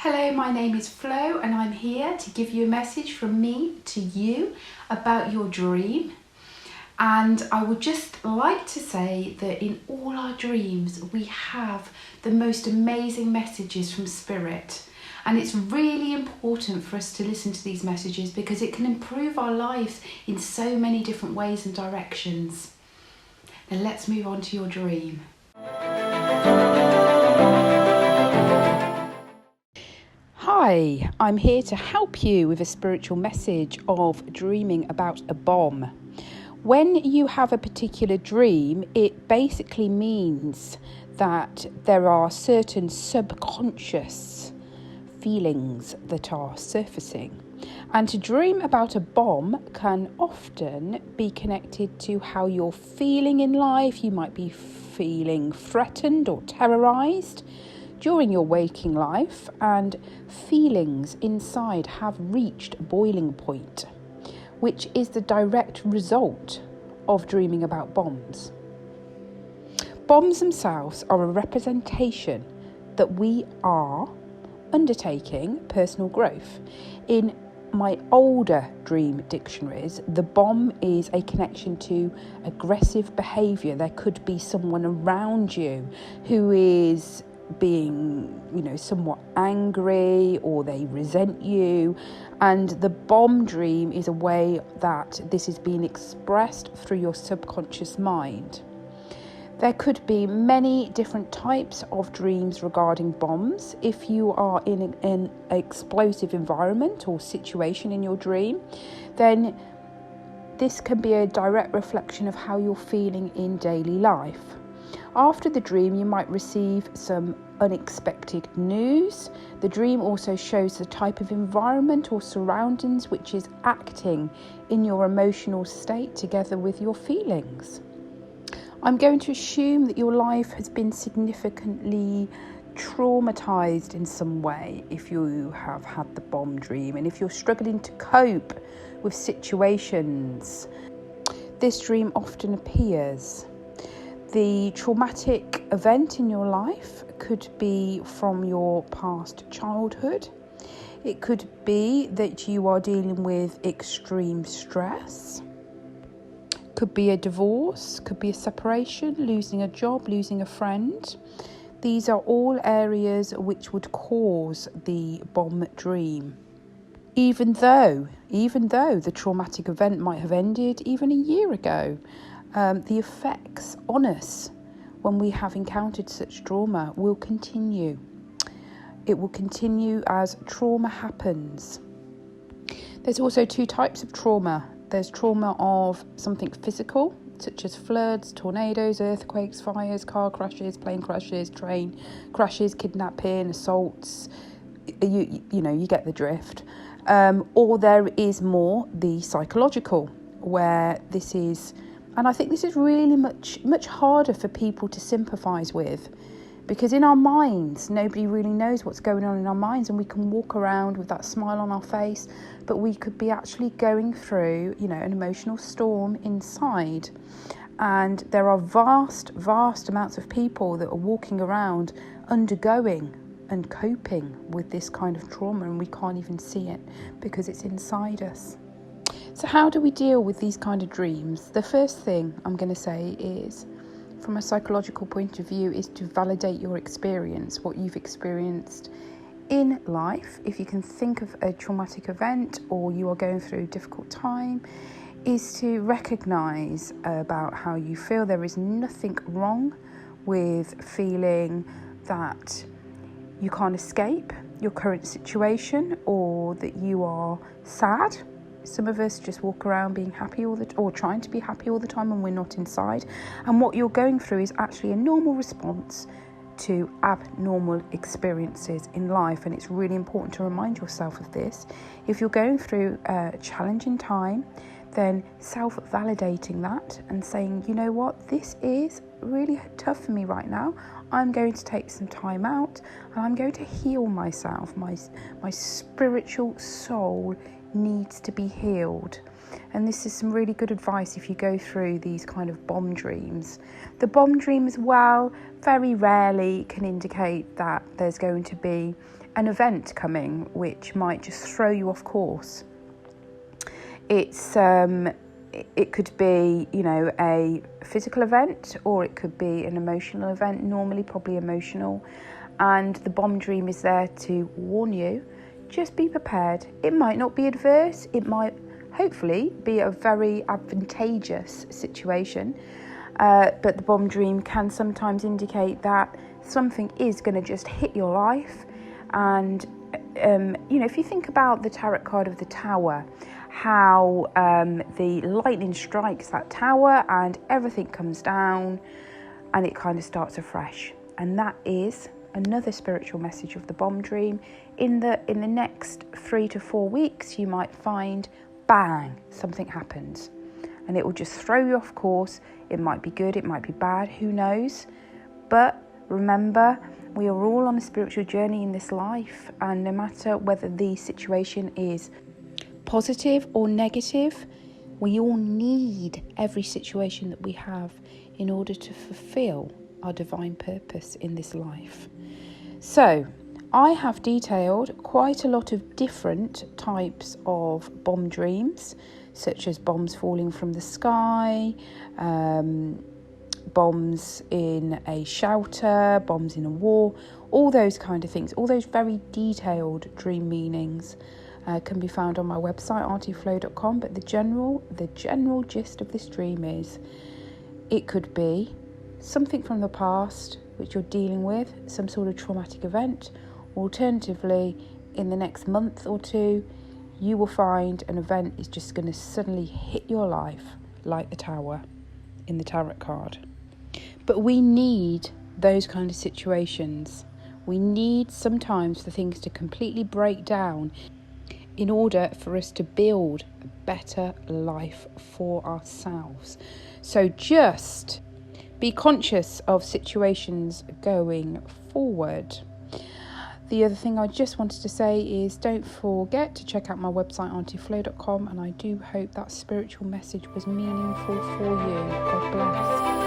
Hello, my name is Flo and I'm here to give you a message from me to you about your dream. And I would just like to say that in all our dreams we have the most amazing messages from Spirit. And it's really important for us to listen to these messages because it can improve our lives in so many different ways and directions. Now let's move on to your dream. Hi, I'm here to help you with a spiritual message of dreaming about a bomb. When you have a particular dream, it basically means that there are certain subconscious feelings that are surfacing. And to dream about a bomb can often be connected to how you're feeling in life. You might be feeling threatened or terrorized during your waking life, and feelings inside have reached a boiling point, which is the direct result of dreaming about bombs. Bombs themselves are a representation that we are undertaking personal growth. In my older dream dictionaries, the bomb is a connection to aggressive behaviour. There could be someone around you who is being, somewhat angry, or they resent you, and the bomb dream is a way that this is being expressed through your subconscious mind. There could be many different types of dreams regarding bombs. If you are in an explosive environment or situation in your dream, then this can be a direct reflection of how you're feeling in daily life. After the dream, you might receive some unexpected news. The dream also shows the type of environment or surroundings which is acting in your emotional state together with your feelings. I'm going to assume that your life has been significantly traumatized in some way if you have had the bomb dream, and if you're struggling to cope with situations, this dream often appears. The traumatic event in your life could be from your past childhood. It could be that you are dealing with extreme stress. Could be a divorce, could be a separation, losing a job, losing a friend. These are all areas which would cause the bomb dream. Even though the traumatic event might have ended even a year ago, the effects on us when we have encountered such trauma will continue. It will continue as trauma happens. There's also two types of trauma. There's trauma of something physical, such as floods, tornadoes, earthquakes, fires, car crashes, plane crashes, train crashes, kidnapping, assaults. You get the drift. Or there is more the psychological, where this is. And I think this is really much harder for people to sympathise with, because in our minds, nobody really knows what's going on in our minds, and we can walk around with that smile on our face, but we could be actually going through, an emotional storm inside. And there are vast amounts of people that are walking around undergoing and coping with this kind of trauma, and we can't even see it because it's inside us. So how do we deal with these kind of dreams? The first thing I'm going to say is, from a psychological point of view, is to validate your experience, what you've experienced in life. If you can think of a traumatic event or you are going through a difficult time, is to recognise about how you feel. There is nothing wrong with feeling that you can't escape your current situation or that you are sad. Some of us just walk around being happy or trying to be happy all the time, and we're not inside. And what you're going through is actually a normal response to abnormal experiences in life. And it's really important to remind yourself of this. If you're going through a challenging time, then self-validating that and saying, you know what, this is really tough for me right now. I'm going to take some time out and I'm going to heal myself. My spiritual soul needs to be healed. And this is some really good advice if you go through these kind of bomb dreams. The bomb dream as well very rarely can indicate that there's going to be an event coming which might just throw you off course. It could be, a physical event, or it could be an emotional event, normally probably emotional. And the bomb dream is there to warn you, just be prepared. It might not be adverse, it might hopefully be a very advantageous situation. But the bomb dream can sometimes indicate that something is going to just hit your life. And, if you think about the tarot card of the Tower, how the lightning strikes that tower and everything comes down and it kind of starts afresh. And that is another spiritual message of the bomb dream. In the next 3 to 4 weeks, you might find, bang, something happens. And it will just throw you off course. It might be good, it might be bad, who knows? But remember, we are all on a spiritual journey in this life. And no matter whether the situation is positive or negative, we all need every situation that we have in order to fulfill our divine purpose in this life. So, I have detailed quite a lot of different types of bomb dreams, such as bombs falling from the sky, bombs in a shelter, bombs in a war, all those kind of things, all those very detailed dream meanings can be found on my website, Auntyflo.com. But the general gist of this dream is, it could be something from the past which you're dealing with, some sort of traumatic event. Alternatively, in the next month or two, you will find an event is just going to suddenly hit your life like the Tower in the tarot card. But we need those kind of situations. We need sometimes for things to completely break down in order for us to build a better life for ourselves. So just be conscious of situations going forward. The other thing I just wanted to say is, don't forget to check out my website, Auntyflo.com, and I do hope that spiritual message was meaningful for you. God bless.